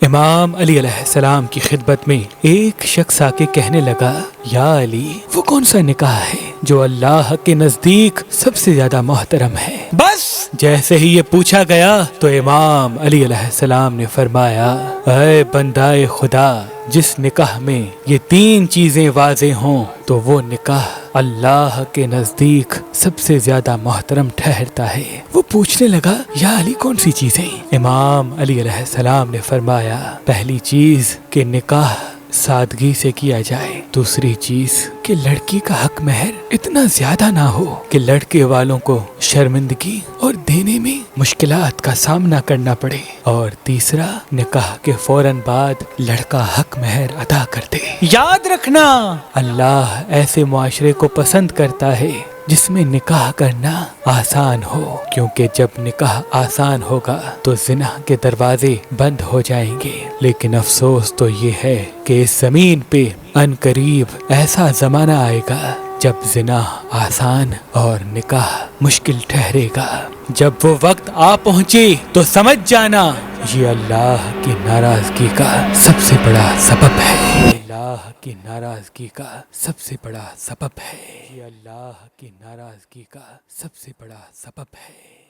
امام علی علیہ السلام کی خدمت میں ایک شخص آ کے کہنے لگا، یا علی، وہ کون سا نکاح ہے جو اللہ کے نزدیک سب سے زیادہ محترم ہے؟ بس جیسے ہی یہ پوچھا گیا تو امام علی علیہ السلام نے فرمایا، اے بندہ خدا، جس نکاح میں یہ 3 چیزیں واضح ہوں تو وہ نکاح اللہ کے نزدیک سب سے زیادہ محترم ٹھہرتا ہے۔ وہ پوچھنے لگا، یا علی کون سی چیزیں؟ امام علی علیہ السلام نے فرمایا، پہلی چیز کہ نکاح سادگی سے کیا جائے، دوسری چیز کہ لڑکی کا حق مہر اتنا زیادہ نہ ہو کہ لڑکے والوں کو شرمندگی اور دینے میں مشکلات کا سامنا کرنا پڑے، اور تیسرا نکاح کے فوراً بعد لڑکا حق مہر ادا کر دے۔ یاد رکھنا، اللہ ایسے معاشرے کو پسند کرتا ہے جس میں نکاح کرنا آسان ہو، کیونکہ جب نکاح آسان ہوگا تو زنا کے دروازے بند ہو جائیں گے۔ لیکن افسوس تو یہ ہے کہ اس زمین پہ ان قریب ایسا زمانہ آئے گا جب زنا آسان اور نکاح مشکل ٹھہرے گا۔ جب وہ وقت آ پہنچے تو سمجھ جانا یہ اللہ کی ناراضگی کا سب سے بڑا سبب ہے۔ اللہ کی ناراضگی کا سب سے بڑا سبب ہے۔ یہ اللہ کی ناراضگی کا سب سے بڑا سبب ہے۔